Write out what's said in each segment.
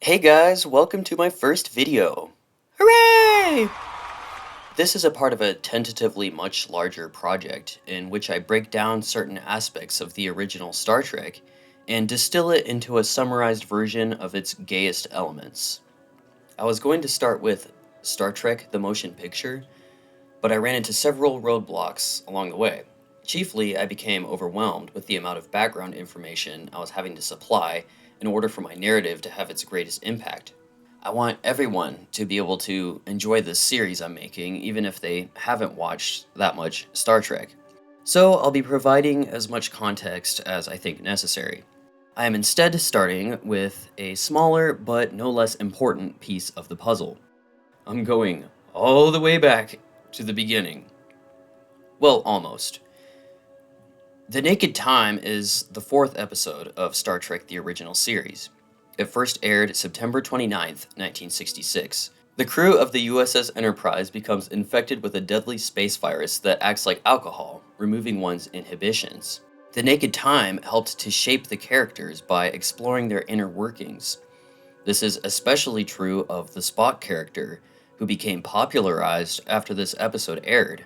Hey guys, welcome to my first video. Hooray! This is a part of a tentatively much larger project in which I break down certain aspects of the original Star Trek and distill it into a summarized version of its gayest elements. I was going to start with Star Trek the Motion Picture, but I ran into several roadblocks along the way. Chiefly, I became overwhelmed with the amount of background information I was having to supply in order for my narrative to have its greatest impact. I want everyone to be able to enjoy this series I'm making, even if they haven't watched that much Star Trek. So I'll be providing as much context as I think necessary. I am instead starting with a smaller but no less important piece of the puzzle. I'm going all the way back to the beginning. Well, almost. The Naked Time is the fourth episode of Star Trek the Original Series. It first aired September 29th, 1966. The crew of the USS Enterprise becomes infected with a deadly space virus that acts like alcohol, removing one's inhibitions. The Naked Time helped to shape the characters by exploring their inner workings. This is especially true of the Spock character, who became popularized after this episode aired.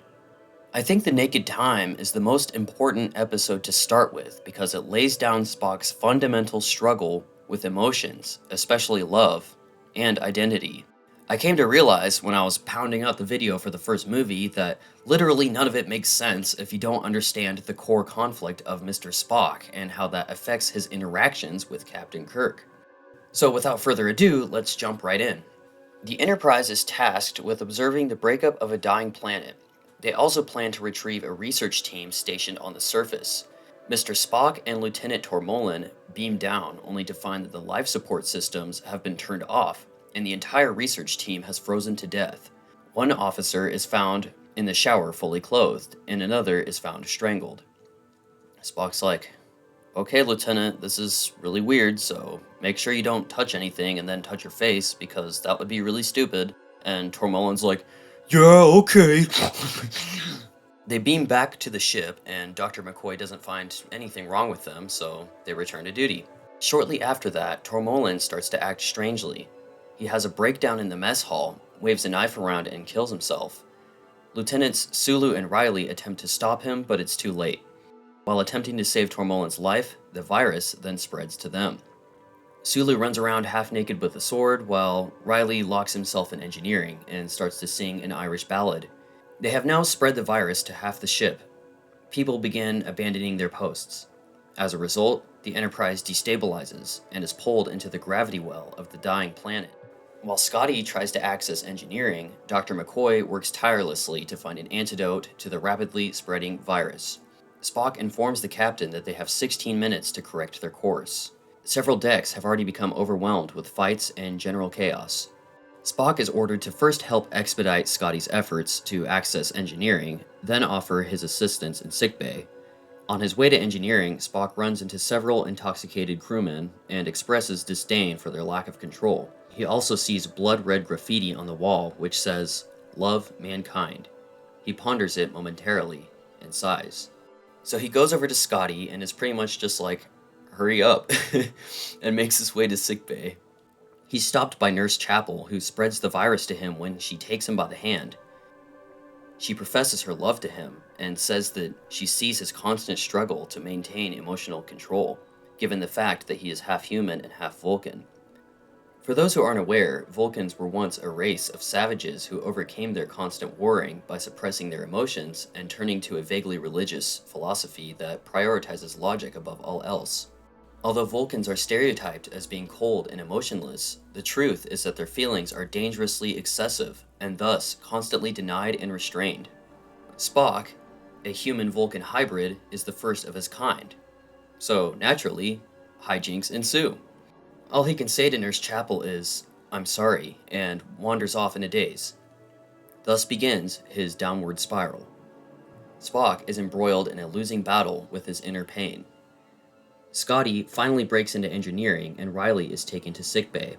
I think The Naked Time is the most important episode to start with because it lays down Spock's fundamental struggle with emotions, especially love, and identity. I came to realize when I was pounding out the video for the first movie that literally none of it makes sense if you don't understand the core conflict of Mr. Spock and how that affects his interactions with Captain Kirk. So without further ado, let's jump right in. The Enterprise is tasked with observing the breakup of a dying planet. They also plan to retrieve a research team stationed on the surface. Mr. Spock and Lieutenant Tormolen beam down, only to find that the life support systems have been turned off, and the entire research team has frozen to death. One officer is found in the shower fully clothed, and another is found strangled. Spock's like, "Okay, Lieutenant, this is really weird, so make sure you don't touch anything and then touch your face, because that would be really stupid." And Tormolen's like, "Yeah, okay." They beam back to the ship, and Dr. McCoy doesn't find anything wrong with them, so they return to duty. Shortly after that, Tormolen starts to act strangely. He has a breakdown in the mess hall, waves a knife around, and kills himself. Lieutenants Sulu and Riley attempt to stop him, but it's too late. While attempting to save Tormolen's life, the virus then spreads to them. Sulu runs around half naked with a sword, while Riley locks himself in engineering and starts to sing an Irish ballad. They have now spread the virus to half the ship. People begin abandoning their posts. As a result, the Enterprise destabilizes and is pulled into the gravity well of the dying planet. While Scotty tries to access engineering, Dr. McCoy works tirelessly to find an antidote to the rapidly spreading virus. Spock informs the captain that they have 16 minutes to correct their course. Several decks have already become overwhelmed with fights and general chaos. Spock is ordered to first help expedite Scotty's efforts to access engineering, then offer his assistance in sickbay. On his way to engineering, Spock runs into several intoxicated crewmen and expresses disdain for their lack of control. He also sees blood-red graffiti on the wall which says, "Love mankind." He ponders it momentarily and sighs. So he goes over to Scotty and is pretty much just like, "Hurry up," and makes his way to sickbay. He's stopped by Nurse Chapel, who spreads the virus to him when she takes him by the hand. She professes her love to him and says that she sees his constant struggle to maintain emotional control, given the fact that he is half human and half Vulcan. For those who aren't aware, Vulcans were once a race of savages who overcame their constant warring by suppressing their emotions and turning to a vaguely religious philosophy that prioritizes logic above all else. Although Vulcans are stereotyped as being cold and emotionless, the truth is that their feelings are dangerously excessive and thus constantly denied and restrained. Spock, a human-Vulcan hybrid, is the first of his kind. So, naturally, hijinks ensue. All he can say to Nurse Chapel is, "I'm sorry," and wanders off in a daze. Thus begins his downward spiral. Spock is embroiled in a losing battle with his inner pain. Scotty finally breaks into engineering and Riley is taken to sickbay.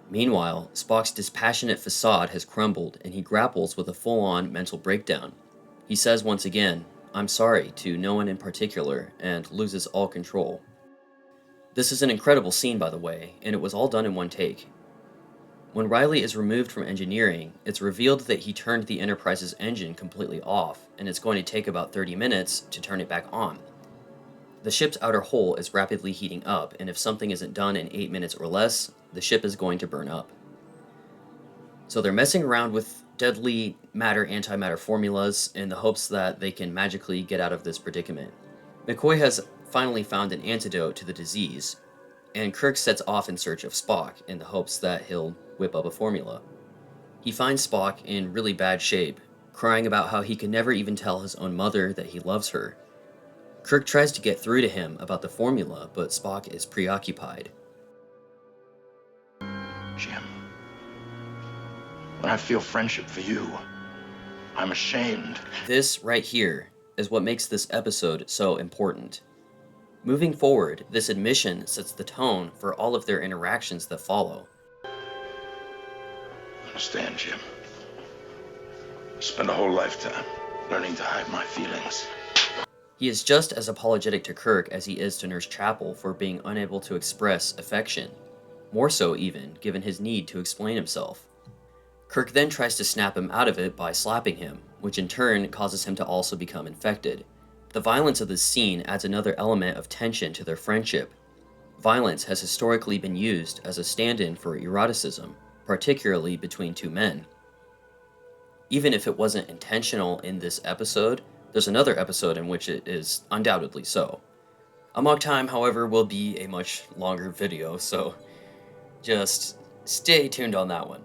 Meanwhile, Spock's dispassionate facade has crumbled and he grapples with a full-on mental breakdown. He says once again, "I'm sorry," to no one in particular and loses all control. This is an incredible scene, by the way, and it was all done in one take. When Riley is removed from engineering, it's revealed that he turned the Enterprise's engine completely off, and it's going to take about 30 minutes to turn it back on. The ship's outer hull is rapidly heating up, and if something isn't done in 8 minutes or less, the ship is going to burn up. So they're messing around with deadly matter-antimatter formulas in the hopes that they can magically get out of this predicament. McCoy has finally found an antidote to the disease, and Kirk sets off in search of Spock in the hopes that he'll whip up a formula. He finds Spock in really bad shape, crying about how he can never even tell his own mother that he loves her. Kirk tries to get through to him about the formula, but Spock is preoccupied. Jim, when I feel friendship for you, I'm ashamed. This right here is what makes this episode so important. Moving forward, this admission sets the tone for all of their interactions that follow. Understand, Jim. I spent a whole lifetime learning to hide my feelings. He is just as apologetic to Kirk as he is to Nurse Chapel for being unable to express affection. More so even, given his need to explain himself. Kirk then tries to snap him out of it by slapping him, which in turn causes him to also become infected. The violence of this scene adds another element of tension to their friendship. Violence has historically been used as a stand-in for eroticism, particularly between two men. Even if it wasn't intentional in this episode, there's another episode in which it is undoubtedly so. Amok Time, however, will be a much longer video, so just stay tuned on that one.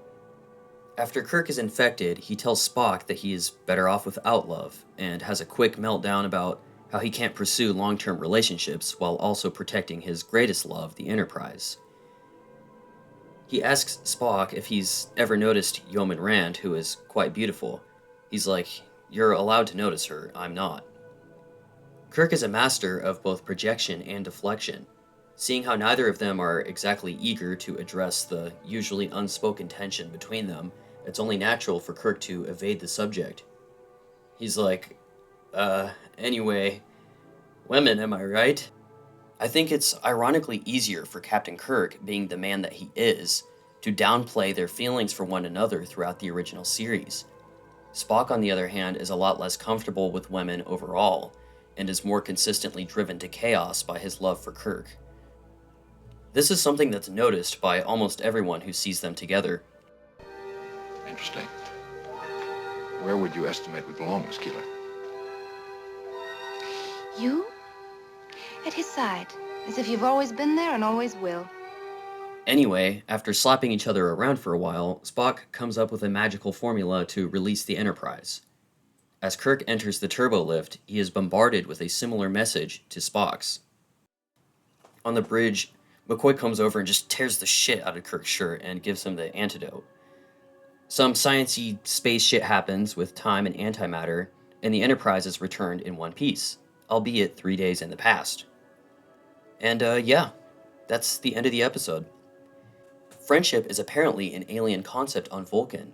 After Kirk is infected, he tells Spock that he is better off without love, and has a quick meltdown about how he can't pursue long-term relationships while also protecting his greatest love, the Enterprise. He asks Spock if he's ever noticed Yeoman Rand, who is quite beautiful. He's like, "You're allowed to notice her, I'm not." Kirk is a master of both projection and deflection. Seeing how neither of them are exactly eager to address the usually unspoken tension between them, it's only natural for Kirk to evade the subject. He's like, anyway, women, am I right? I think it's ironically easier for Captain Kirk, being the man that he is, to downplay their feelings for one another throughout the original series. Spock, on the other hand, is a lot less comfortable with women overall, and is more consistently driven to chaos by his love for Kirk. This is something that's noticed by almost everyone who sees them together. Interesting. Where would you estimate we belong, Miss Keeler? You? At his side, as if you've always been there and always will. Anyway, after slapping each other around for a while, Spock comes up with a magical formula to release the Enterprise. As Kirk enters the turbo lift, he is bombarded with a similar message to Spock's. On the bridge, McCoy comes over and just tears the shit out of Kirk's shirt and gives him the antidote. Some science-y space shit happens with time and antimatter, and the Enterprise is returned in one piece, albeit 3 days in the past. And yeah, that's the end of the episode. Friendship is apparently an alien concept on Vulcan.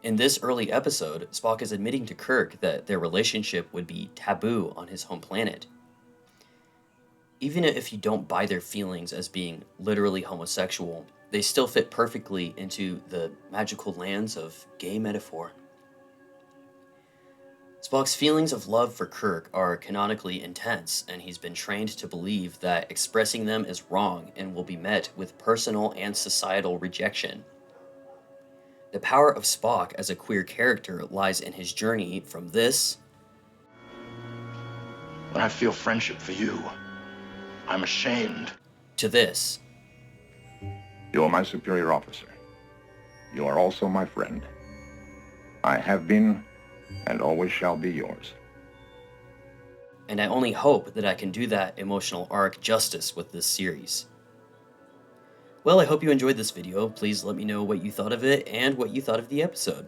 In this early episode, Spock is admitting to Kirk that their relationship would be taboo on his home planet. Even if you don't buy their feelings as being literally homosexual, they still fit perfectly into the magical lands of gay metaphor. Spock's feelings of love for Kirk are canonically intense, and he's been trained to believe that expressing them is wrong and will be met with personal and societal rejection. The power of Spock as a queer character lies in his journey from this, When I feel friendship for you, I'm ashamed. to this. You are my superior officer. You are also my friend. I have been and always shall be yours. And I only hope that I can do that emotional arc justice with this series. Well, I hope you enjoyed this video. Please let me know what you thought of it and what you thought of the episode.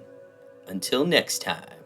Until next time.